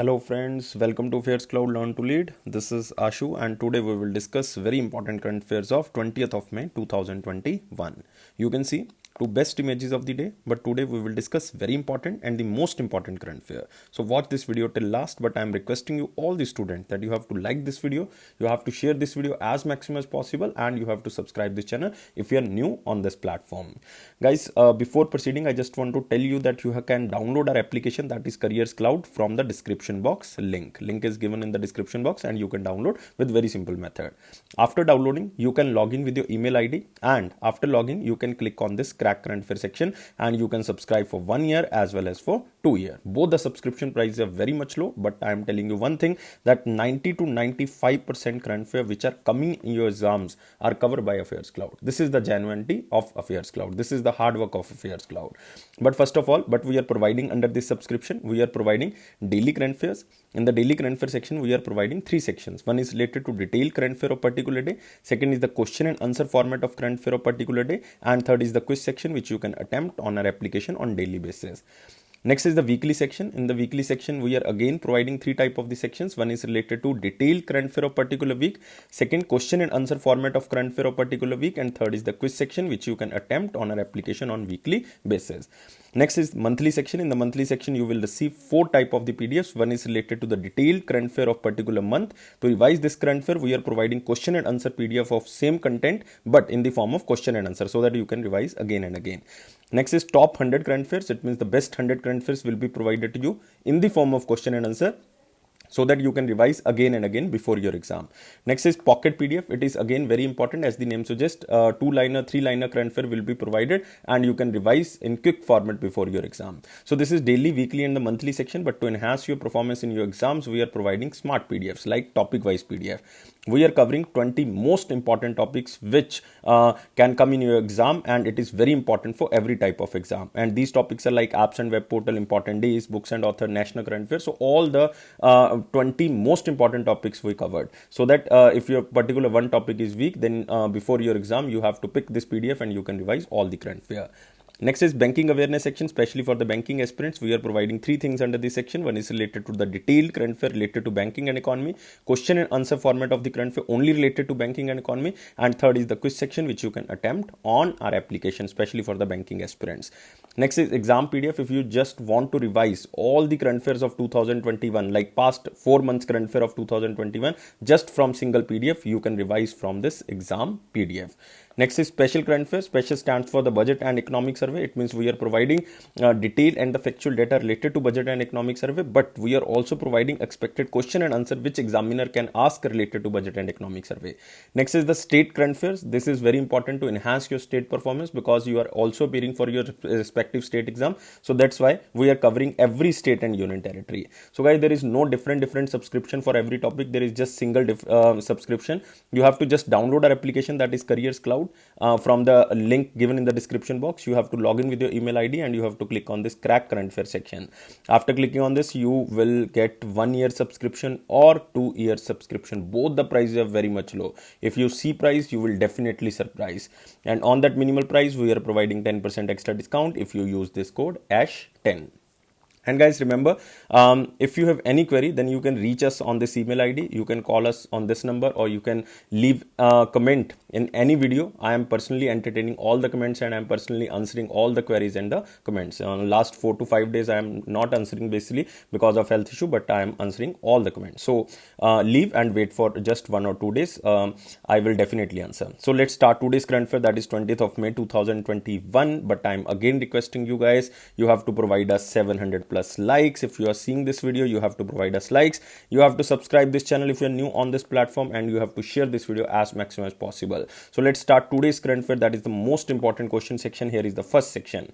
Hello friends, welcome to AffairsCloud Learn to Lead. This is Ashu and today we will discuss very important current affairs of 20th of May 2021. You can see two best images of the day, but today we will discuss very important and the most important current affair. So watch this video till last, but I am requesting you all the students that you have to like this video, you have to share this video as maximum as possible, and you have to subscribe this channel if you are new on this platform. Guys, before proceeding, I just want to tell you that you can download our application, that is AffairsCloud, from the description box link. Link is given in the description box and you can download with very simple method. After downloading, you can log in with your email ID, and after logging, you can click on this crack current affair section and you can subscribe for 1 year as well as for 2 years. Both the subscription prices are very much low, but I am telling you one thing, that 90 to 95% current affair which are coming in your exams are covered by AffairsCloud. This is the genuinity of AffairsCloud. This is the hard work of AffairsCloud. But first of all, we are providing under this subscription, we are providing daily current affairs. In the daily current affair section, we are providing 3 sections. One is related to detailed current affair of particular day. Second is the question and answer format of current affair of particular day. And third is the quiz section which you can attempt on our application on daily basis. Next is the weekly section. In the weekly section, we are again providing 3 types of the sections. One is related to detailed current affair of particular week. Second, question and answer format of current affair of particular week. And third is the quiz section which you can attempt on our application on weekly basis. Next is monthly section. In the monthly section, you will receive 4 types of the PDFs. One is related to the detailed current affair of particular month. To revise this current affair, we are providing question and answer PDF of same content but in the form of question and answer so that you can revise again and again. Next is top 100 current affairs. It means the best 100 current affairs will be provided to you in the form of question and answer, so that you can revise again and again before your exam. Next is pocket PDF. It is again very important, as the name suggests. 2-liner, 3-liner current affair will be provided and you can revise in quick format before your exam. So this is daily, weekly and the monthly section, but to enhance your performance in your exams, we are providing smart PDFs like topic wise PDF. We are covering 20 most important topics which can come in your exam, and it is very important for every type of exam. And these topics are like apps and web portal, important days, books and author, national current affairs. So all the 20 most important topics we covered, so that if your particular one topic is weak, then before your exam you have to pick this PDF and you can revise all the current affair. Next is banking awareness section, especially for the banking aspirants. We are providing 3 things under this section. One is related to the detailed current affair related to banking and economy, question and answer format of the current affair only related to banking and economy, and third is the quiz section which you can attempt on our application, especially for the banking aspirants. Next is exam PDF. If you just want to revise all the current affairs of 2021, like past 4 months current affair of 2021, just from single PDF, you can revise from this exam PDF. Next is special current affairs. Special stands for the budget and economic survey. It means we are providing detailed and the factual data related to budget and economic survey, but we are also providing expected question and answer which examiner can ask related to budget and economic survey. Next is the state current affairs. This is very important to enhance your state performance because you are also appearing for your respective state exam. So that's why we are covering every state and union territory. So guys, there is no different subscription for every topic. There is just single subscription. You have to just download our application, that is AffairsCloud. From the link given in the description box, you have to log in with your email ID and you have to click on this crack current affair section. After clicking on this, you will get 1 year subscription or 2 year subscription. Both the prices are very much low. If you see price, you will definitely surprise. And on that minimal price, we are providing 10% extra discount if you use this code ASH10. And guys, remember, if you have any query, then you can reach us on this email ID. You can call us on this number, or you can leave a comment in any video. I am personally entertaining all the comments and I am personally answering all the queries and the comments. Last 4 to 5 days, I am not answering basically because of health issue, but I am answering all the comments. So leave and wait for just 1 or 2 days. I will definitely answer. So let's start today's current affair, that is 20th of May 2021. But I am again requesting you guys, you have to provide us 700 plus likes. If you are seeing this video, you have to provide us likes. You have to subscribe this channel if you are new on this platform, and you have to share this video as maximum as possible. So let's start today's current affair, that is the most important question section. Here is the first section.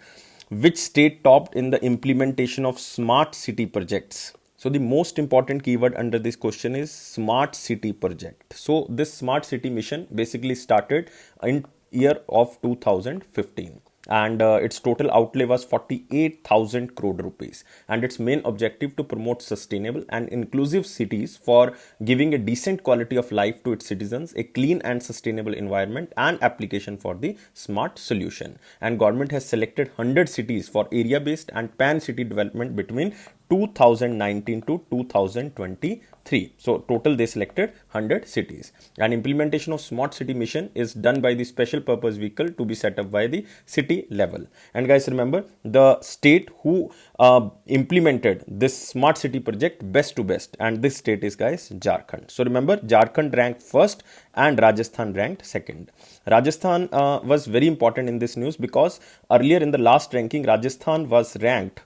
Which state topped in the implementation of smart city projects? So the most important keyword under this question is smart city project. So this smart city mission basically started in year of 2015. And its total outlay was 48,000 crore rupees, and its main objective to promote sustainable and inclusive cities for giving a decent quality of life to its citizens, a clean and sustainable environment, and application for the smart solution. And government has selected 100 cities for area based and pan city development between 2019 to 2023. So total they selected 100 cities. And implementation of smart city mission is done by the special purpose vehicle to be set up by the city level. And guys, remember the state who implemented this smart city project best to best, and this state is, guys, Jharkhand. So remember, Jharkhand ranked first and Rajasthan ranked second. Rajasthan was very important in this news because earlier in the last ranking Rajasthan was ranked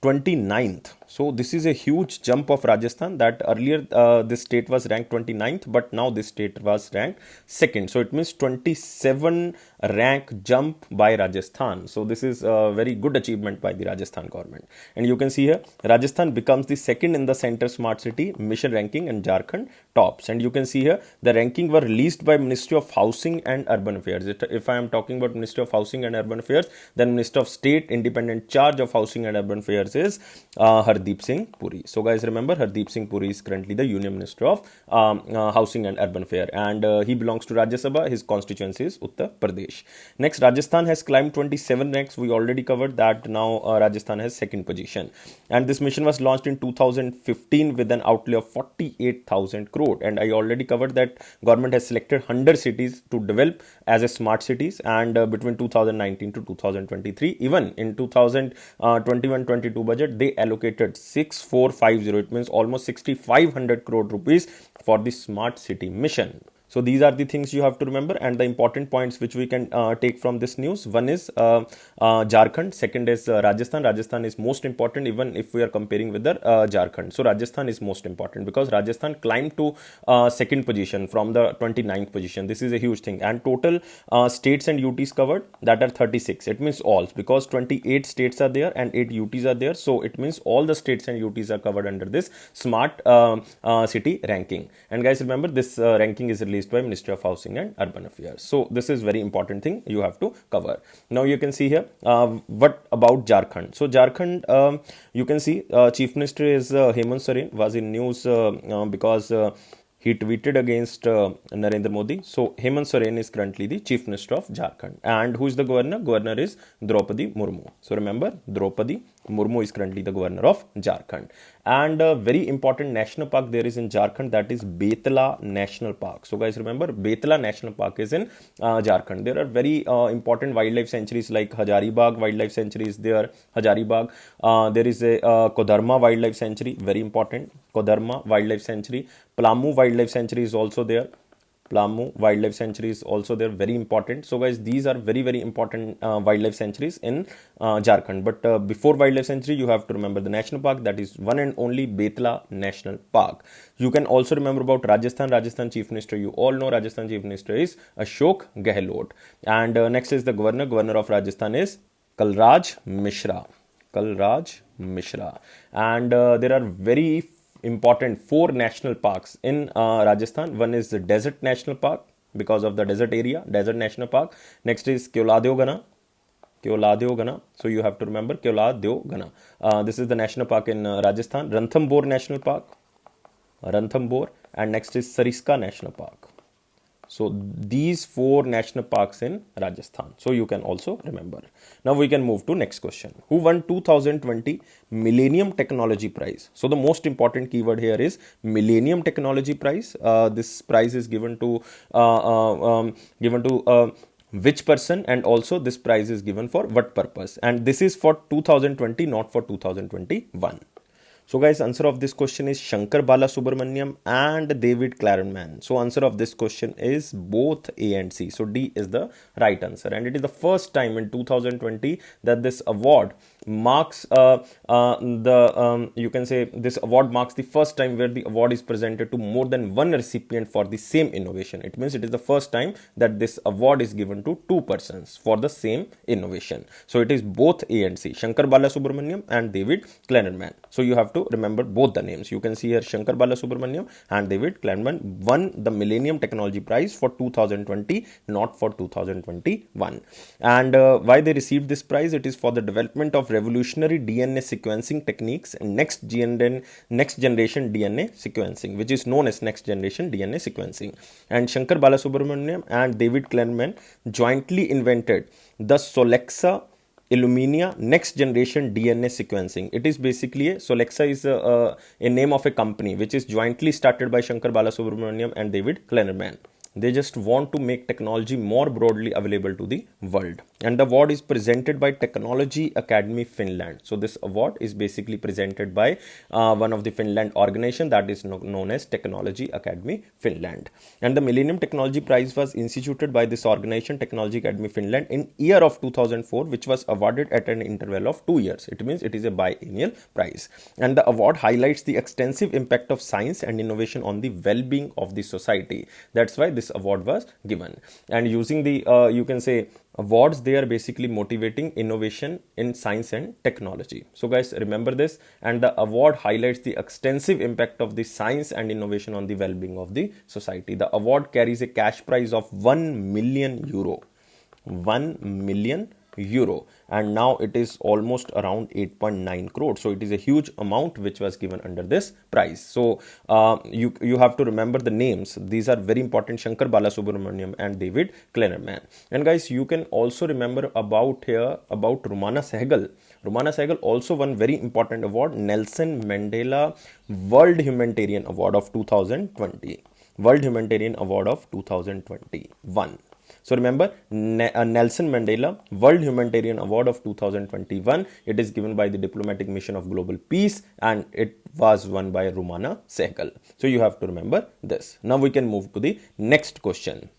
29th. So this is a huge jump of Rajasthan, that earlier this state was ranked 29th, but now this state was ranked second. So it means 27 rank jump by Rajasthan. So this is a very good achievement by the Rajasthan government. And you can see here, Rajasthan becomes the second in the Center Smart City mission ranking and Jharkhand tops. And you can see here, the ranking were released by Ministry of Housing and Urban Affairs. If I am talking about Ministry of Housing and Urban Affairs, then Minister of State independent charge of Housing and Urban Affairs is Hardeep Singh Puri. So guys, remember, Hardeep Singh Puri is currently the Union Minister of Housing and Urban Affairs, and he belongs to Rajya Sabha. His constituency is Uttar Pradesh. Next, Rajasthan has climbed 27 ranks. We already covered that. Now Rajasthan has second position, and this mission was launched in 2015 with an outlay of 48,000 crore. And I already covered that government has selected 100 cities to develop as a smart cities, and between 2019 to 2023, even in 2021-22 budget, they allocated 6450. It means almost 6,500 crore rupees for the smart city mission. So these are the things you have to remember, and the important points which we can take from this news. One is Jharkhand, second is Rajasthan. Rajasthan is most important even if we are comparing with the Jharkhand. So Rajasthan is most important because Rajasthan climbed to second position from the 29th position. This is a huge thing. And total states and UTs covered, that are 36. It means all, because 28 states are there and 8 UTs are there. So it means all the states and UTs are covered under this smart city ranking. And guys, remember, this ranking is released by Ministry of Housing and Urban Affairs. So this is very important thing you have to cover. Now you can see here, what about Jharkhand? So Jharkhand, you can see Chief Minister is Hemant Soren, was in news because he tweeted against Narendra Modi. So Hemant Soren is currently the Chief Minister of Jharkhand. And who is the governor? Governor is Draupadi Murmu. So remember, Draupadi Murmu is currently the governor of Jharkhand. And a very important national park there is in Jharkhand, that is Betla National Park. So guys, remember, Betla National Park is in Jharkhand. There are very important wildlife sanctuaries like Hazaribagh Wildlife Sanctuary is there, Hazaribagh. There is a Kodarma Wildlife Sanctuary, very important, Kodarma Wildlife Sanctuary. Plammu Wildlife Sanctuary is also there. Plammu Wildlife Sanctuary is also there, very important. So guys, these are very, very important wildlife sanctuaries in Jharkhand. But before wildlife sanctuary, you have to remember the national park, that is one and only Betla National Park. You can also remember about Rajasthan. Rajasthan Chief Minister, you all know Rajasthan Chief Minister is Ashok Gehlot. And next is the governor. Governor of Rajasthan is Kalraj Mishra. Kalraj Mishra. And there are very important 4 national parks in Rajasthan. One is the Desert National Park because of the desert area, Desert National Park. Next is Keoladeo Gana. So you have to remember Keoladeo Gana. This is the national park in Rajasthan. Ranthambore National Park, Ranthambore. And next is Sariska National Park. So these 4 national parks in Rajasthan. So you can also remember. Now we can move to next question. Who won 2020 Millennium Technology Prize? So the most important keyword here is Millennium Technology Prize. This prize is given to which person, and also this prize is given for what purpose. And this is for 2020, not for 2021. So guys, answer of this question is Shankar Balasubramaniam and David Clarenman. So answer of this question is both A and C. So D is the right answer. And it is the first time in 2020 that this award marks you can say this award marks the first time where the award is presented to more than one recipient for the same innovation. It means it is the first time that this award is given to 2 persons for the same innovation. So it is both A and C, Shankar Balasubramaniam and David Clarenman. So you have to remember both the names. You can see here Shankar Balasubramaniam and David Clarenman won the Millennium Technology Prize for 2020, not for 2021. And why they received this prize? It is for the development of revolutionary DNA sequencing techniques and next generation DNA sequencing, which is known as next generation DNA sequencing. And Shankar Balasubramaniam and David Clarenman jointly invented the Solexa Illumina next generation DNA sequencing. It is basically Solexa is a name of a company which is jointly started by Shankar Balasubramaniam and David Kleinerman. They just want to make technology more broadly available to the world. And the award is presented by Technology Academy Finland. So this award is basically presented by one of the Finland organization that is known as Technology Academy Finland. And the Millennium Technology Prize was instituted by this organization, Technology Academy Finland, in year of 2004, which was awarded at an interval of 2 years. It means it is a biennial prize. And the award highlights the extensive impact of science and innovation on the well-being of the society. That's why this award was given. And using the you can say awards, they are basically motivating innovation in science and technology. So guys, remember this. And the award highlights the extensive impact of the science and innovation on the well-being of the society. The award carries a cash prize of 1 million euro. 1 million euro, and now it is almost around 8.9 crore. So it is a huge amount which was given under this prize. So you have to remember the names. These are very important: Shankar Balasubramaniam and David Kleinerman. And guys, you can also remember about Rumana Sehgal. Rumana Sehgal also won very important award, Nelson Mandela World Humanitarian Award of 2020. World Humanitarian Award of 2021. So remember, Nelson Mandela World Humanitarian Award of 2021. It is given by the Diplomatic Mission of Global Peace, and it was won by Rumana Sehgal. So you have to remember this. Now we can move to the next question.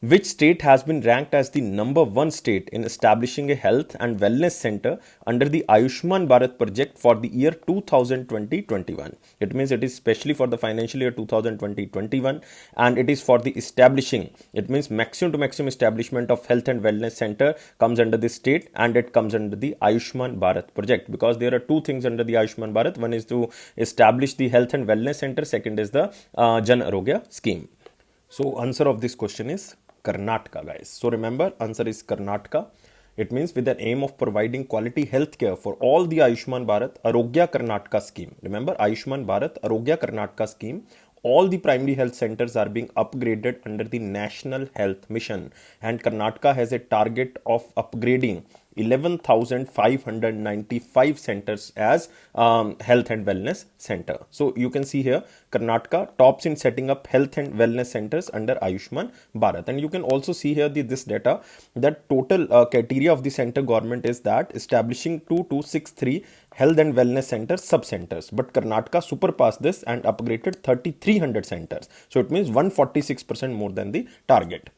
Which state has been ranked as the #1 state in establishing a health and wellness center under the Ayushman Bharat project for the year 2020-21? It means it is specially for the financial year 2020-21, and it is for the establishing. It means maximum to maximum establishment of health and wellness center comes under the state, and it comes under the Ayushman Bharat project, because there are two things under the Ayushman Bharat. One is to establish the health and wellness center. Second is the Jan Arogya scheme. So answer of this question is Karnataka, guys. So remember, answer is Karnataka. It means with an aim of providing quality healthcare for all the Ayushman Bharat Arogya Karnataka scheme. Remember, Ayushman Bharat Arogya Karnataka scheme. All the primary health centers are being upgraded under the National Health Mission, and Karnataka has a target of upgrading 11,595 centers as health and wellness center. So you can see here, Karnataka tops in setting up health and wellness centers under Ayushman Bharat. And you can also see here this data, that total criteria of the center government is that establishing 2263 health and wellness centers, sub-centers. But Karnataka surpassed this and upgraded 3,300 centers. So it means 146% more than the target.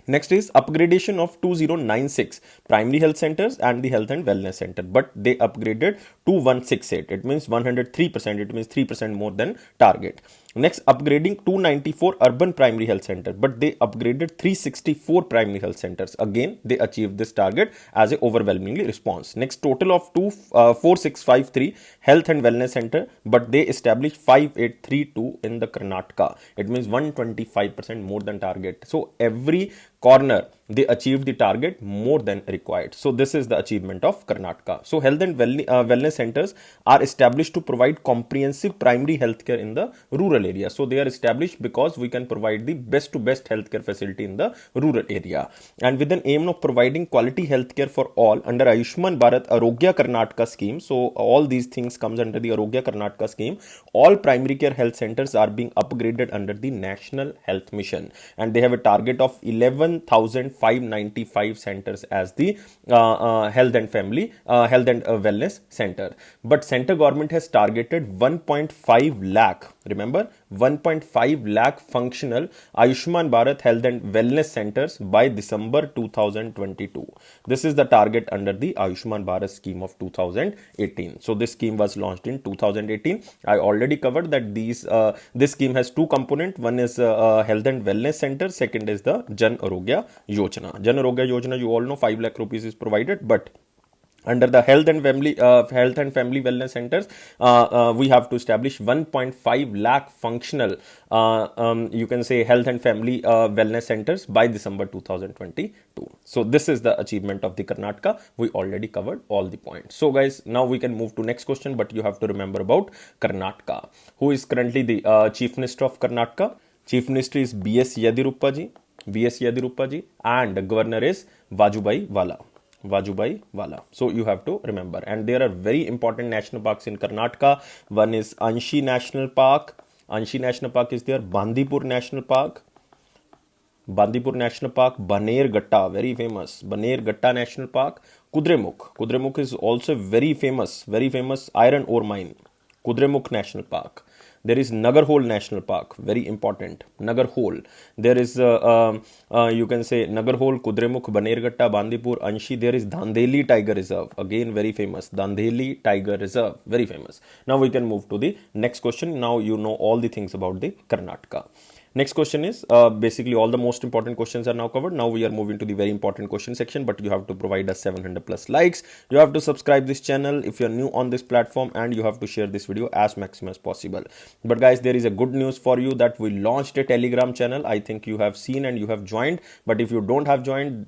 Next is upgradation of 2096 primary health centers and the health and wellness center, but they upgraded to 168. It means 103%. It means 3% more than target. Next, upgrading 294 urban primary health center, but they upgraded 364 primary health centers. Again, they achieved this target as a overwhelmingly response. Next, total of 4653 health and wellness center, but they established 5832 in the Karnataka. It means 125% more than target. So every corner they achieved the target more than required. So this is the achievement of Karnataka. So health and wellness centers are established to provide comprehensive primary healthcare in the rural area. So they are established because we can provide the best to best healthcare facility in the rural area, and with an aim of providing quality healthcare for all under Ayushman Bharat Arogya Karnataka scheme. So all these things comes under the Arogya Karnataka scheme. All primary care health centers are being upgraded under the National Health Mission, and they have a target of 11,595 centers as the health and wellness center. But center government has targeted 1.5 lakh. Remember, 1.5 lakh functional Ayushman Bharat health and wellness centers by December 2022. This is the target under the Ayushman Bharat scheme of 2018. So this scheme was launched in 2018. I already covered that this scheme has two components. One is health and wellness center. Second is the Jan Arogya Yojna. Jan Arogya Yojna, you all know, 5 lakh rupees is provided, but under the health and family wellness centers, we have to establish 1.5 lakh functional, you can say, health and family wellness centers by December 2022. So this is the achievement of the Karnataka. We already covered all the points. So guys, now we can move to next question, but you have to remember about Karnataka. Who is currently the Chief Minister of Karnataka? Chief Minister is B.S. Yediyurappa ji, and Governor is Vajubhai Vala. Vajubai Wala. So you have to remember. And there are very important national parks in Karnataka. One is Anshi National Park. Anshi National Park is there. Bandipur National Park. Bandipur National Park, Banerghatta, very famous. Banerghatta National Park, Kudremukh. Kudremukh is also very famous iron ore mine. Kudremukh National Park. There is Nagarhole National Park, very important. Nagarhole. There is, you can say Nagarhole, Kudremukh, Banerghatta, Bandipur, Anshi. There is Dandeli Tiger Reserve, again very famous. Dandeli Tiger Reserve, very famous. Now we can move to the next question. Now you know all the things about the Karnataka. Next question is basically all the most important questions are now covered. Now we are moving to the very important question section, but you have to provide us 700 plus likes. You have to subscribe this channel if you're new on this platform, and you have to share this video as maximum as possible. But guys, there is a good news for you that we launched a Telegram channel. I think you have seen and you have joined, but if you don't have joined,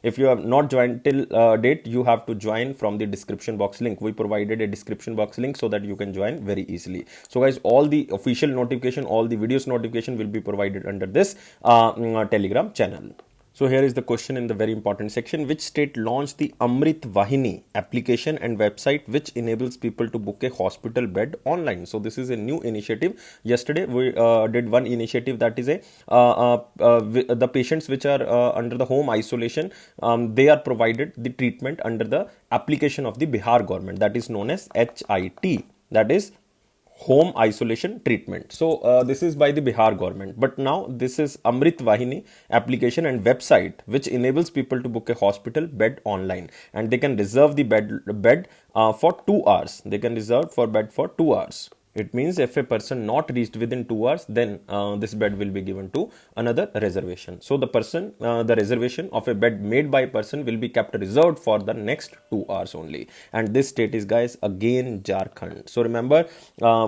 if you have not joined till date, you have to join from the description box link. We provided a description box link so that you can join very easily. So guys, all the official notification, all the videos notification will be provided under this Telegram channel. So here is the question in the very important section. Which state launched the Amrit Vahini application and website which enables people to book a hospital bed online? So this is a new initiative. Yesterday we did one initiative, that is the patients which are under the home isolation, they are provided the treatment under the application of the Bihar government, that is known as HIT, that is home isolation treatment. So this is by the Bihar government, but now this is Amrit Vahini application and website which enables people to book a hospital bed online, and they can reserve the bed for 2 hours. They can reserve for bed for 2 hours. It means if a person not reached within 2 hours, then this bed will be given to another reservation. So the person, the reservation of a bed made by a person will be kept reserved for the next 2 hours only. And this state is, guys, again Jharkhand. So remember,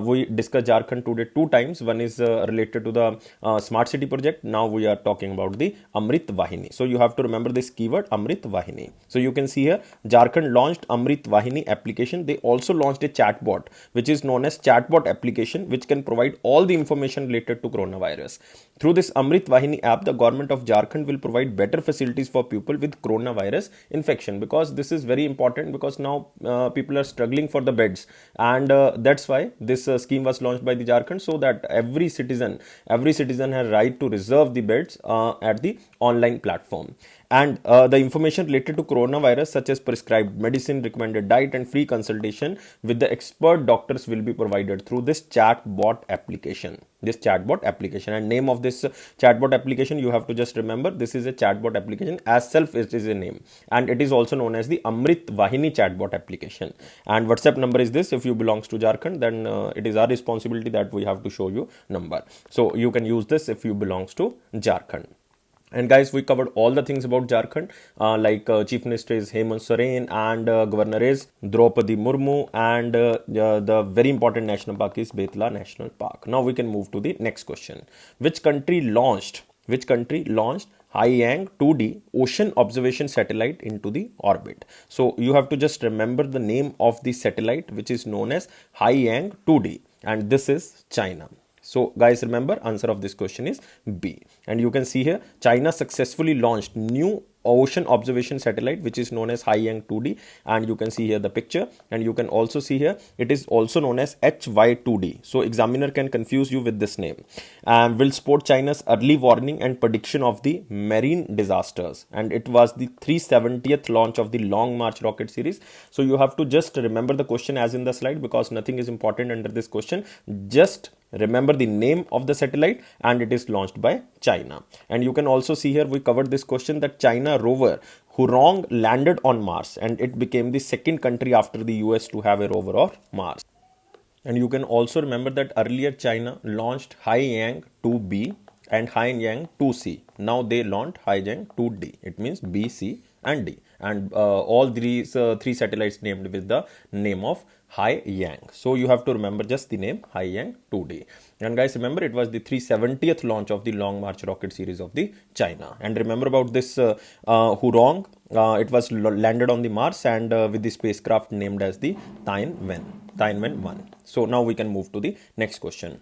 we discussed Jharkhand today 2 times. One is related to the smart city project. Now we are talking about the Amrit Vahini. So you have to remember this keyword Amrit Vahini. So you can see here, Jharkhand launched Amrit Vahini application. They also launched a chatbot which is known as chatbot application, which can provide all the information related to coronavirus. Through this Amrit Vahini app, the government of Jharkhand will provide better facilities for people with coronavirus infection, because this is very important, because now people are struggling for the beds, and that's why this scheme was launched by the Jharkhand, so that every citizen has right to reserve the beds at the online platform. And the information related to coronavirus, such as prescribed medicine, recommended diet, and free consultation with the expert doctors, will be provided through this chatbot application. And name of this chatbot application, you have to just remember, this is a chatbot application, as self it is a name, and it is also known as the Amrit Vahini chatbot application. And WhatsApp number is this. If you belongs to Jharkhand, then it is our responsibility that we have to show you number. So you can use this if you belongs to Jharkhand. And guys, we covered all the things about Jharkhand, like Chief Minister is Hemant Soren, and Governor is Draupadi Murmu, and the very important national park is Betla National Park. Now we can move to the next question. Which country launched Haiyang 2D ocean observation satellite into the orbit? So you have to just remember the name of the satellite, which is known as Haiyang 2D, and this is China. So guys, remember, answer of this question is B. And you can see here, China successfully launched new ocean observation satellite which is known as Haiyang 2D, and you can see here the picture, and you can also see here it is also known as HY2D. So examiner can confuse you with this name, and will support China's early warning and prediction of the marine disasters, and it was the 370th launch of the Long March rocket series. So you have to just remember the question as in the slide, because nothing is important under this question. Just remember the name of the satellite, and it is launched by China. And you can also see here, we covered this question, that China rover Hurong landed on Mars, and it became the second country after the US to have a rover of Mars. And you can also remember that earlier China launched Haiyang 2B and Haiyang 2C. Now they launched Haiyang 2D. It means B, C and D. And all these 3 satellites named with the name of Haiyang. So you have to remember just the name Haiyang 2D. And guys, remember, it was the 370th launch of the Long March rocket series of the China. And remember about this Hurong, it was landed on the Mars, and with the spacecraft named as the Tianwen 1. So now we can move to the next question.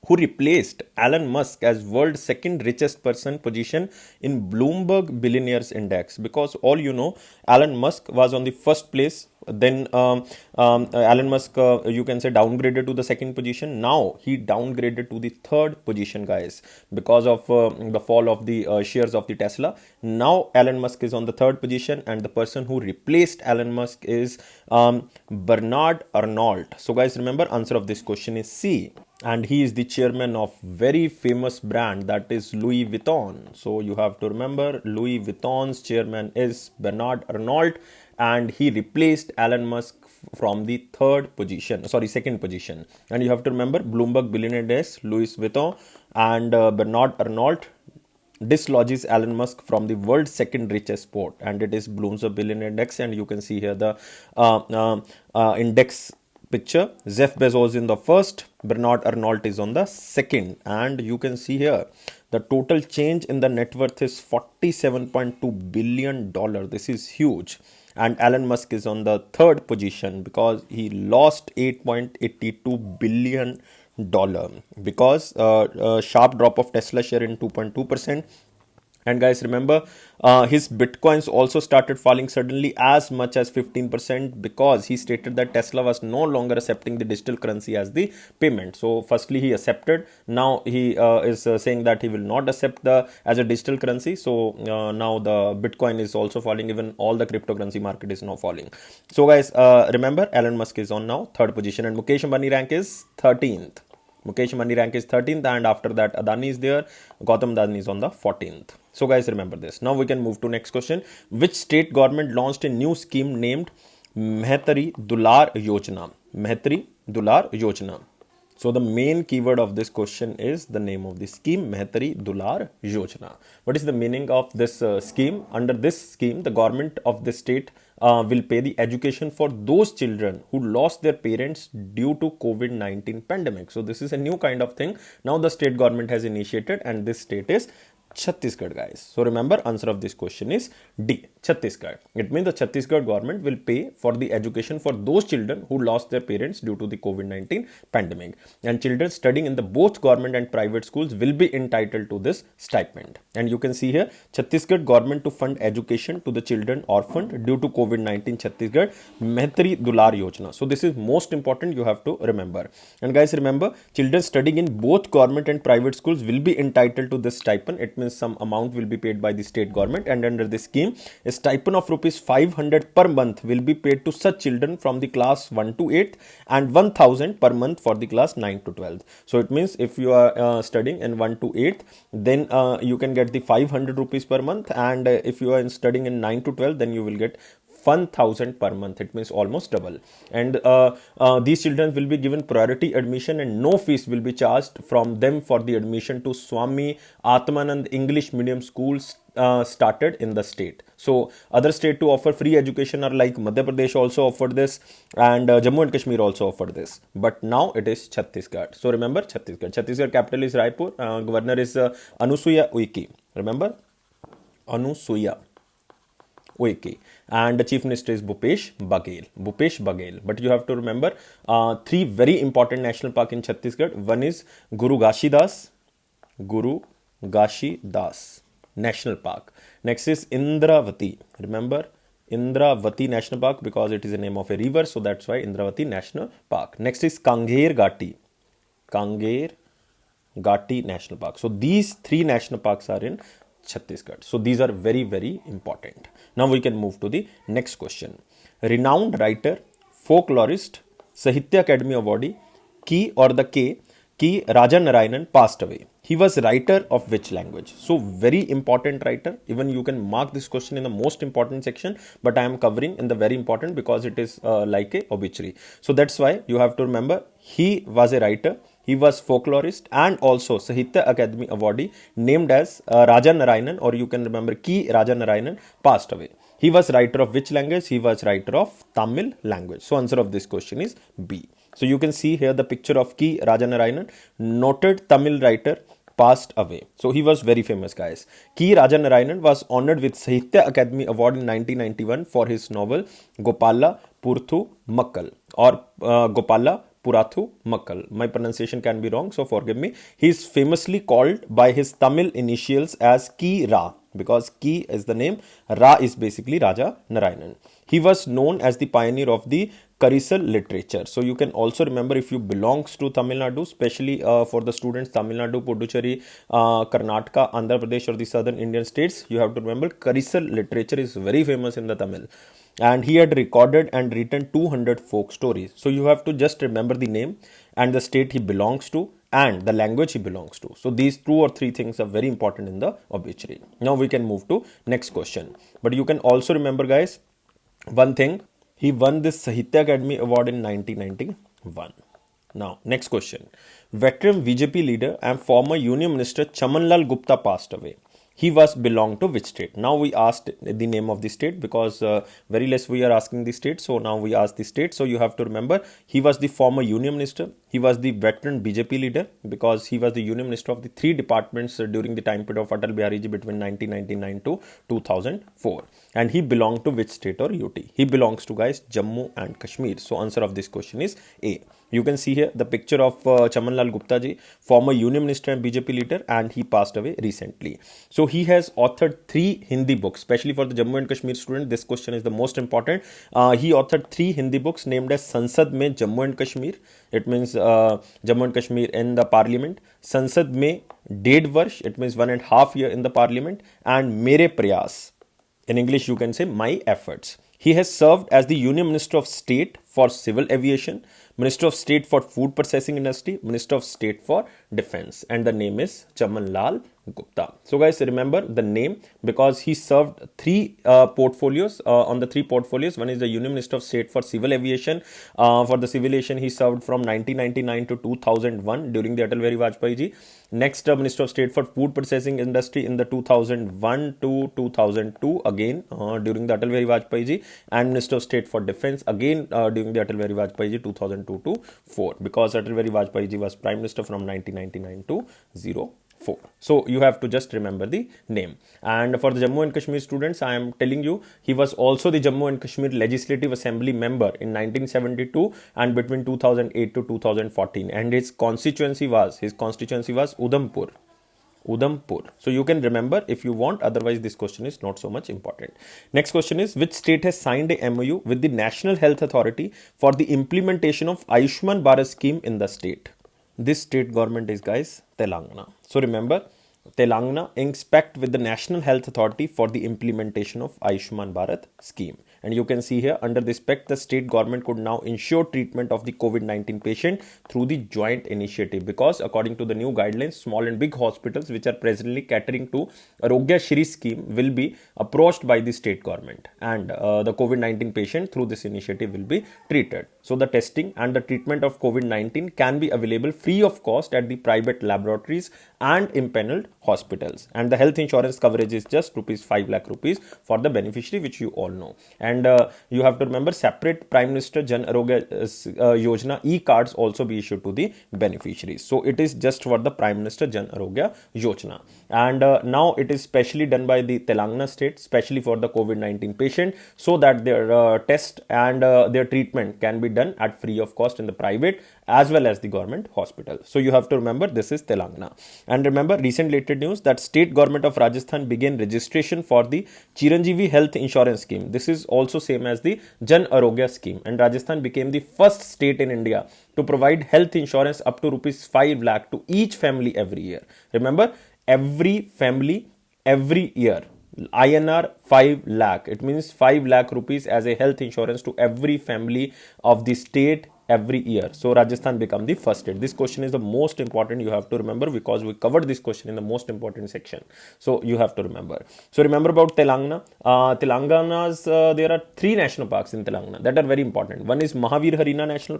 who replaced Elon Musk as world's second richest person position in Bloomberg Billionaires Index. Because all you know, Elon Musk was on the first place. Then Elon Musk, you can say, downgraded to the second position. Now he downgraded to the third position, guys, because of the fall of the shares of the Tesla. Now Elon Musk is on the third position, and the person who replaced Elon Musk is Bernard Arnault. So, guys, remember, answer of this question is C, and he is the chairman of very famous brand, that is Louis Vuitton. So you have to remember, Louis Vuitton's chairman is Bernard Arnault, and he replaced Elon Musk from the second position. And you have to remember, Bloomberg Billionaires Index, Louis Vuitton and Bernard Arnault dislodges Elon Musk from the world's second richest port, and it is Bloomberg Billionaires Index. And you can see here the index picture. Jeff Bezos in the first, Bernard Arnault is on the second, and you can see here the total change in the net worth is $47.2 billion. This is huge. And Elon Musk is on the third position because he lost $8.82 billion because sharp drop of Tesla share in 2.2%. And guys, remember, his bitcoins also started falling suddenly as much as 15% because he stated that Tesla was no longer accepting the digital currency as the payment. So firstly he accepted, now he is saying that he will not accept as a digital currency. So now the Bitcoin is also falling, even all the cryptocurrency market is now falling. So guys, remember, Elon Musk is on now third position, and Mukesh Ambani rank is 13th. Mukesh Ambani rank is 13th, and after that Adani is there, Gautam Adani is on the 14th. So guys, remember this. Now we can move to next question. Which state government launched a new scheme named Mahtari Dular Yojna? Mahtari Dular Yojna. So the main keyword of this question is the name of the scheme, Mahtari Dular Yojna. What is the meaning of this scheme? Under this scheme, the government of the state will pay the education for those children who lost their parents due to COVID-19 pandemic. So this is a new kind of thing. Now the state government has initiated, and this state is Chhattisgarh, guys. So remember, answer of this question is D, Chhattisgarh. It means the Chhattisgarh government will pay for the education for those children who lost their parents due to the COVID-19 pandemic. And children studying in the both government and private schools will be entitled to this stipend. And you can see here, Chhattisgarh government to fund education to the children orphaned due to COVID-19 Chhattisgarh, Mahtari Dular Yojna. So this is most important, you have to remember. And guys, remember, children studying in both government and private schools will be entitled to this stipend. It means some amount will be paid by the state government, and under this scheme, a stipend of rupees 500 per month will be paid to such children from the class 1 to 8th and 1000 per month for the class 9 to 12th. So it means if you are studying in 1 to 8th, then you can get the 500 rupees per month, and if you are studying in 9 to 12, then you will get 1000 per month. It means almost double. And these children will be given priority admission, and no fees will be charged from them for the admission to Swami Atmanand English medium schools started in the state. So other state to offer free education are like Madhya Pradesh also offered this, and Jammu and Kashmir also offered this, but now it is Chhattisgarh. So remember, Chhattisgarh capital is Raipur, governor is Anusuya Uike. Remember, Anusuya Uike, and the chief minister is Bhupesh Baghel. But you have to remember three very important national park in Chhattisgarh. One is Guru Gashidas National Park. Next is Indravati. Remember, Indravati National Park, because it is the name of a river, so that's why Indravati National Park. Next is Kangher Gati National Park. So these three national parks are in Chhattisgarh. So these are very, very important. Now we can move to the next question. Renowned writer, folklorist, Sahitya Academy Awardee, K Raja Narayanan passed away. He was writer of which language? So very important writer. Even you can mark this question in the most important section, but I am covering in the very important because it is like a obituary. So that's why you have to remember, he was a writer, he was folklorist, and also Sahitya Academy Awardee named as Raja Narayanan, or you can remember K Raja Narayanan, passed away. He was writer of which language? He was writer of Tamil language. So answer of this question is B. So you can see here the picture of K Raja Narayanan, noted Tamil writer, passed away. So he was very famous, guys. K Raja Narayanan was honored with Sahitya Academy Award in 1991 for his novel Gopala Purthu Makkal, or Gopala Purathu Makkal. My pronunciation can be wrong, so forgive me. He is famously called by his Tamil initials as Ki Ra, because Ki is the name, Ra is basically Raja Narayanan. He was known as the pioneer of the Karisal literature. So you can also remember, if you belongs to Tamil Nadu, especially for the students Tamil Nadu, Puducherry, Karnataka, Andhra Pradesh or the southern Indian states, you have to remember Karisal literature is very famous in the Tamil. And he had recorded and written 200 folk stories. So you have to just remember the name and the state he belongs to and the language he belongs to. So these 2 or 3 things are very important in the obituary. Now we can move to next question. But you can also remember, guys, one thing. He won this Sahitya Academy Award in 1991. Now, next question. Veteran BJP leader and former Union Minister Chaman Gupta passed away. He was belonged to which state? Now we asked the name of the state, because very less we are asking the state. So now we ask the state. So you have to remember, he was the former Union Minister. He was the veteran BJP leader, because he was the Union Minister of the 3 departments during the time period of Atal Bihari Ji between 1999 to 2004. And he belonged to which state or UT? He belongs to, guys, Jammu and Kashmir. So answer of this question is A. You can see here the picture of Chaman Gupta ji, former Union Minister and BJP leader, and he passed away recently. So he has authored 3 Hindi books, especially for the Jammu and Kashmir student. This question is the most important. He authored 3 Hindi books named as Sansad Mein Jammu and Kashmir. It means Jammu and Kashmir in the parliament. Sansad Mein Ded Varsh, it means 1.5 year in the parliament. And Mere Prayas. In English, you can say my efforts. He has served as the Union Minister of State for Civil Aviation, Minister of State for Food Processing Industry, Minister of State for Defense, and the name is Chaman Lal Gupta. So guys, remember the name, because he served 3 portfolios. On the 3 portfolios, one is the Union Minister of State for Civil Aviation. For the civil aviation, he served from 1999 to 2001 during the Atal Bihari Vajpayee ji. Next, Minister of State for Food Processing Industry in the 2001 to 2002, again during the Atal Bihari Vajpayee ji. And Minister of State for Defense, again during the Atal Bihari Vajpayee ji 2002 to 4, because Atal Bihari Vajpayee ji was Prime Minister from 1999 to 04. So you have to just remember the name. And for the Jammu and Kashmir students, I am telling you, he was also the Jammu and Kashmir Legislative Assembly member in 1972 and between 2008 to 2014. And his constituency was Udhampur. So you can remember if you want, otherwise this question is not so much important. Next question is, which state has signed a MOU with the National Health Authority for the implementation of Ayushman Bharat scheme in the state? This state government is, guys, Telangana. So remember, Telangana inks pact with the National Health Authority for the implementation of Ayushman Bharat scheme. And you can see here, under this pact, the state government could now ensure treatment of the COVID-19 patient through the joint initiative, because according to the new guidelines, small and big hospitals which are presently catering to Arogya Shri scheme will be approached by the state government, and the COVID-19 patient through this initiative will be treated. So the testing and the treatment of COVID-19 can be available free of cost at the private laboratories and impaneled hospitals, and the health insurance coverage is just ₹5 lakh for the beneficiary, which you all know. And you have to remember, separate Prime Minister Jan Arogya Yojna e-cards also be issued to the beneficiaries. So it is just for the Prime Minister Jan Arogya Yojna. And now it is specially done by the Telangana state, especially for the COVID-19 patient, so that their test and their treatment can be done at free of cost in the private as well as the government hospital. So you have to remember, this is Telangana. And remember, recent related news that state government of Rajasthan began registration for the Chiranjeevi health insurance scheme. This is also same as the Jan Arogya scheme, and Rajasthan became the first state in India to provide health insurance up to ₹5 lakh to each family every year. Remember, every family every year, INR 5 lakh. It means 5 lakh rupees as a health insurance to every family of the state every year. So Rajasthan become the first state. This question is the most important, you have to remember, because we covered this question in the most important section. So you have to remember. So remember about Telangana. Telangana's there are 3 national parks in Telangana that are very important. One is Mahavir Harina National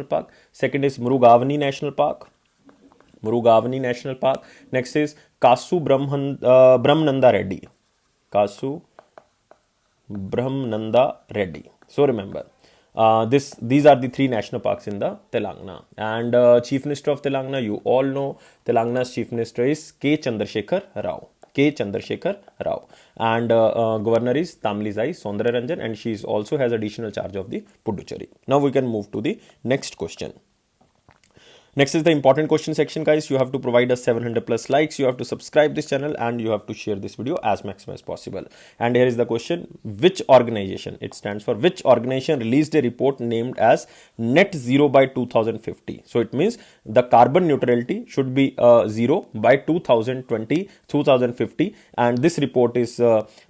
Park. Second is Murugavani National Park. Next is Kasu Brahmananda Reddy. So remember, these are the 3 national parks in the Telangana. And Chief Minister of Telangana, you all know, Telangana's Chief Minister is K. Chandrasekhar Rao. K. Chandrasekhar Rao. And governor is Tamilizai Soundararajan, and she also has additional charge of the Puducherry. Now we can move to the next question. Next is the important question section, guys. You have to provide us 700 plus likes, you have to subscribe this channel, and you have to share this video as maximum as possible. And here is the question: which organization, it stands for which organization, released a report named as net zero by 2050? So it means the carbon neutrality should be zero by 2050, and this report is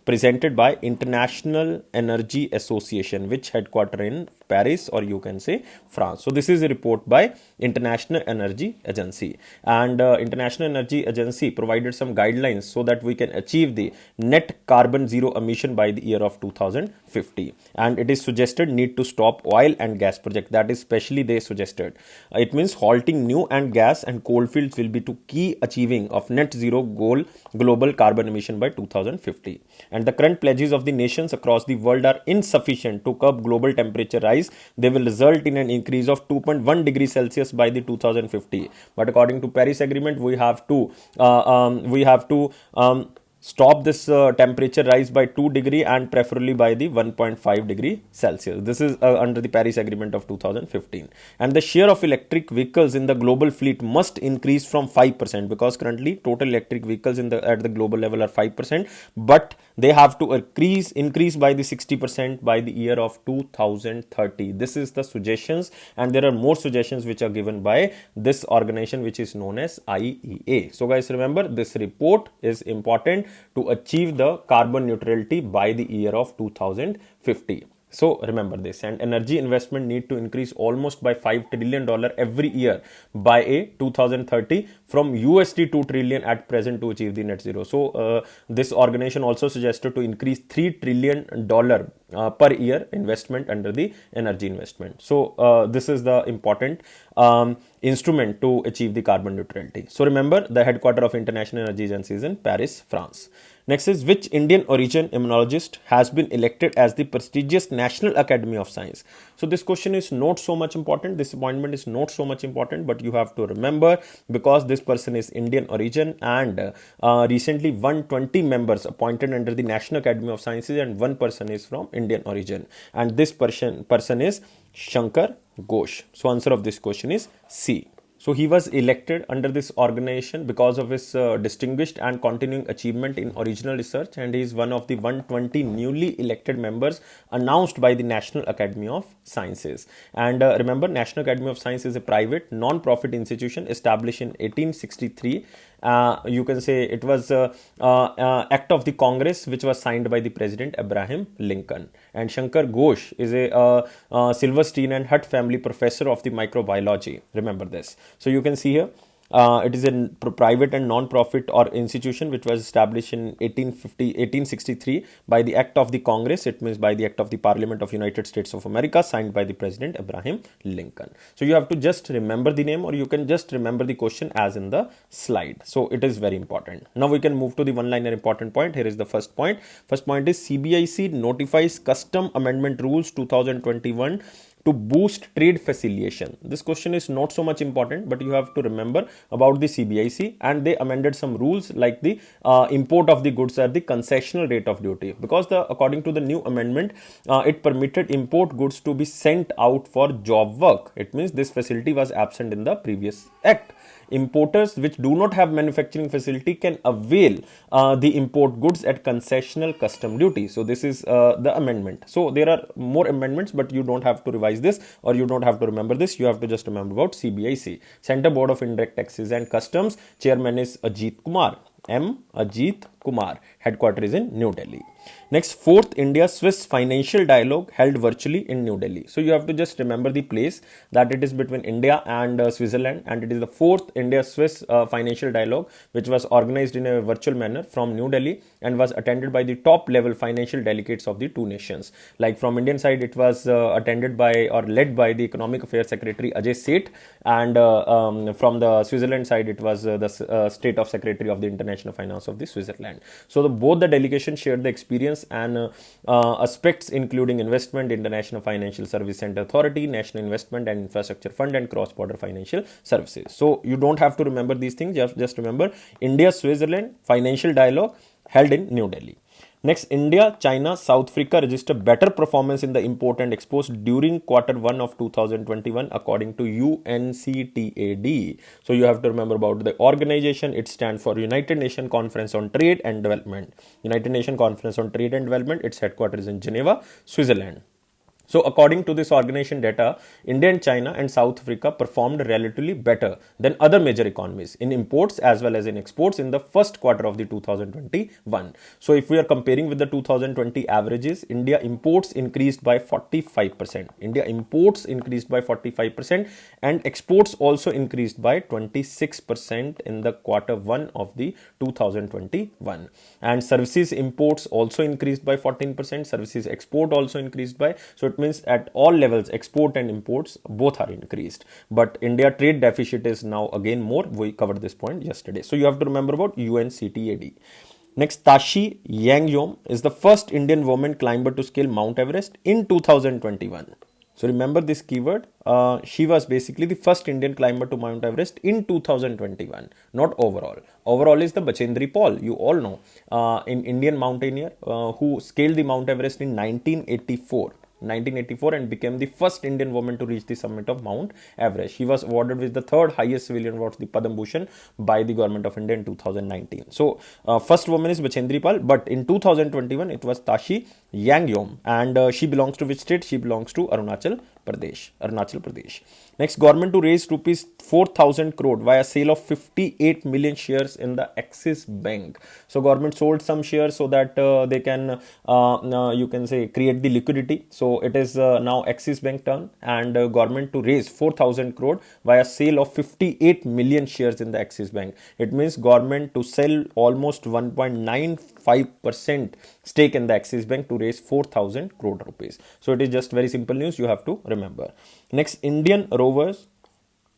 presented by International Energy Association, which headquarter in Paris, or you can say France. So this is a report by International Energy Agency, and International Energy Agency provided some guidelines so that we can achieve the net carbon zero emission by the year of 2050. And it is suggested need to stop oil and gas project. That is specially they suggested. It means halting new and gas and coal fields will be to key achieving of net zero goal global carbon emission by 2050. And the current pledges of the nations across the world are insufficient to curb global temperature rise. They will result in an increase of 2.1 degrees Celsius by the 2050. But according to Paris Agreement, we have to stop this temperature rise by 2 degree and preferably by the 1.5 degree Celsius. This is under the Paris Agreement of 2015. And the share of electric vehicles in the global fleet must increase from 5%, because currently total electric vehicles at the global level are 5%, but they have to increase by the 60% by the year of 2030. This is the suggestions, and there are more suggestions which are given by this organization which is known as IEA. So guys, remember, this report is important to achieve the carbon neutrality by the year of 2050. So remember this, and energy investment need to increase almost by $5 trillion every year by 2030 from USD 2 trillion at present to achieve the net zero. So this organization also suggested to increase $3 trillion per year investment under the energy investment. So this is the important instrument to achieve the carbon neutrality. So remember, the headquarter of International Energy Agency is in Paris, France. Next is, which Indian origin immunologist has been elected as the prestigious National Academy of Science? So this question is not so much important. This appointment is not so much important, but you have to remember, because this person is Indian origin, and recently 120 members appointed under the National Academy of Sciences, and one person is from Indian origin, and this person is Shankar Ghosh. So answer of this question is C. So he was elected under this organization because of his distinguished and continuing achievement in original research, and he is one of the 120 newly elected members announced by the National Academy of Sciences. And remember, National Academy of Science is a private non-profit institution established in 1863. You can say it was Act of the Congress which was signed by the President Abraham Lincoln. And Shankar Ghosh is a Silverstein and Hutt family professor of the microbiology. Remember this. So you can see here, it is a private and non-profit or institution which was established in 1863 by the Act of the Congress. It means by the Act of the Parliament of United States of America, signed by the President Abraham Lincoln. So you have to just remember the name, or you can just remember the question as in the slide. So it is very important. Now we can move to the one-liner important point. Here is the first point. First point is, CBIC notifies custom amendment rules 2021 to boost trade facilitation. This question is not so much important, but you have to remember about the CBIC, and they amended some rules like the import of the goods at the concessional rate of duty, because according to the new amendment, it permitted import goods to be sent out for job work. It means this facility was absent in the previous act. Importers which do not have manufacturing facility can avail the import goods at concessional custom duty. So this is the amendment. So there are more amendments, but you don't have to revise this, or you don't have to remember this. You have to just remember about CBIC. Center Board of Indirect Taxes and Customs. Chairman is Ajit Kumar. Ajit Kumar. Headquarters is in New Delhi. Next, 4th India-Swiss Financial Dialogue held virtually in New Delhi. So you have to just remember the place, that it is between India and Switzerland, and it is the 4th India-Swiss Financial Dialogue, which was organized in a virtual manner from New Delhi and was attended by the top level financial delegates of the two nations. Like from Indian side, it was attended by or led by the Economic Affairs Secretary Ajay Seth, and from the Switzerland side, it was the State of Secretary of the International Finance of the Switzerland. Switzerland. So both the delegations shared the experience and aspects including investment, International Financial Service Center Authority, National Investment and Infrastructure Fund, and cross-border financial services. So you don't have to remember these things, just remember India-Switzerland financial dialogue held in New Delhi. Next, India, China, South Africa registered better performance in the import and exports during Q1 of 2021 according to UNCTAD. So you have to remember about the organization. It stands for United Nations Conference on Trade and Development. United Nations Conference on Trade and Development. Its headquarters is in Geneva, Switzerland. So according to this organization data, India and China and South Africa performed relatively better than other major economies in imports as well as in exports in the first quarter of the 2021. So if we are comparing with the 2020 averages, India imports increased by 45%. India imports increased by 45% and exports also increased by 26% in the Q1 of the 2021. And services imports also increased by 14%. Services export also increased by, so it means at all levels export and imports both are increased, but India trade deficit is now again more. We covered this point yesterday, so you have to remember about UNCTAD. Next, Tashi Yangyom is the first Indian woman climber to scale Mount Everest in 2021. So remember this keyword. She was basically the first Indian climber to Mount Everest in 2021, not overall. Overall is the Bachendri Paul, you all know, an Indian mountaineer who scaled the Mount Everest in 1984 and became the first Indian woman to reach the summit of Mount Everest. She was awarded with the third highest civilian award, the Padma Bhushan, by the government of India in 2019. So first woman is Bachendri Pal, but in 2021 it was Tashi Yangyom, and she belongs to which state? She belongs to Arunachal Pradesh. Next, government to raise rupees 4,000 crore via sale of 58 million shares in the Axis Bank. So government sold some shares so that they can, you can say, create the liquidity. So it is now Axis Bank turn, and government to raise 4,000 crore via sale of 58 million shares in the Axis Bank. It means government to sell almost 1.95% stake in the Axis Bank to raise 4,000 crore rupees. So it is just very simple news you have to remember. Next, Indian rowers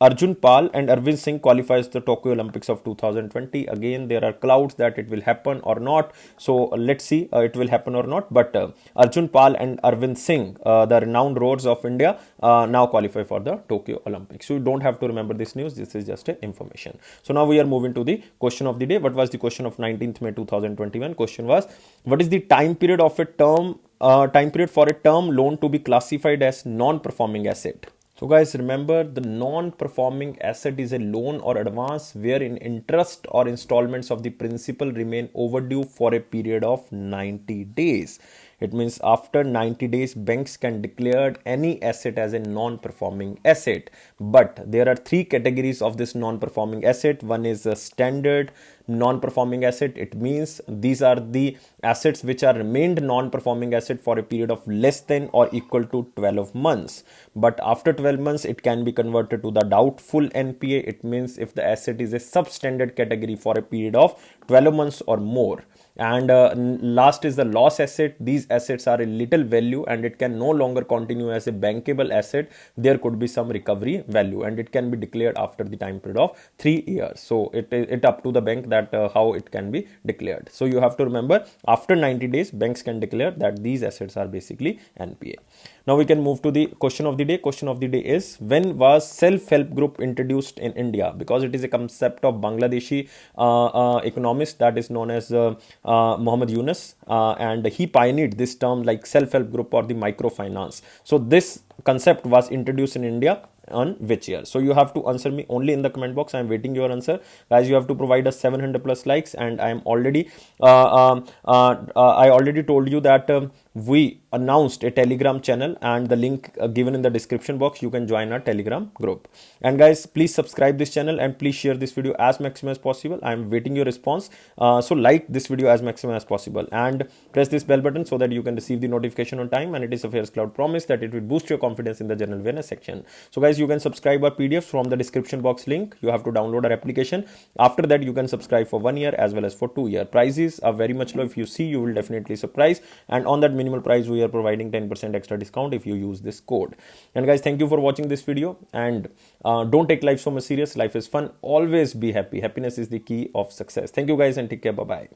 Arjun Pal and Arvind Singh qualifies the Tokyo Olympics of 2020. Again, there are clouds that it will happen or not. So let's see it will happen or not. But Arjun Pal and Arvind Singh, the renowned rowers of India, now qualify for the Tokyo Olympics. So you don't have to remember this news. This is just information. So now we are moving to the question of the day. What was the question of 19th May 2021? Question was, what is the time period of a term for a term loan to be classified as non-performing asset? So guys, remember, the non-performing asset is a loan or advance wherein interest or installments of the principal remain overdue for a period of 90 days. It means after 90 days, banks can declare any asset as a non-performing asset. But there are three categories of this non-performing asset. One is a standard non-performing asset. It means these are the assets which are remained non-performing asset for a period of less than or equal to 12 months. But after 12 months, it can be converted to the doubtful NPA. It means if the asset is a substandard category for a period of 12 months or more. And last is the loss asset. These assets are a little value and it can no longer continue as a bankable asset. There could be some recovery value and it can be declared after the time period of 3 years. So it up to the bank that how it can be declared. So you have to remember, after 90 days, banks can declare that these assets are basically NPA. Now we can move to the question of the day. Question of the day is, when was self-help group introduced in India? Because it is a concept of Bangladeshi economist that is known as Muhammad Yunus, and he pioneered this term like self-help group or the microfinance. So this concept was introduced in India on which year? So you have to answer me only in the comment box. I am waiting your answer, guys. You have to provide us 700 plus likes, and I am already I already told you that we announced a Telegram channel, and the link given in the description box. You can join our Telegram group. And guys, please subscribe this channel and please share this video as maximum as possible. I am waiting your response. So like this video as maximum as possible and press this bell button so that you can receive the notification on time. And it is AffairsCloud promise that it will boost your confidence in the general awareness section. So guys, you can subscribe our PDFs from the description box link. You have to download our application. After that, you can subscribe for 1 year as well as for 2 year. Prices are very much low. If you see, you will definitely surprise. And on that minimal price, we are providing 10% extra discount if you use this code. And guys, thank you for watching this video, and don't take life so much serious. Life is fun. Always be happy. Happiness is the key of success. Thank you guys, and take care. Bye bye.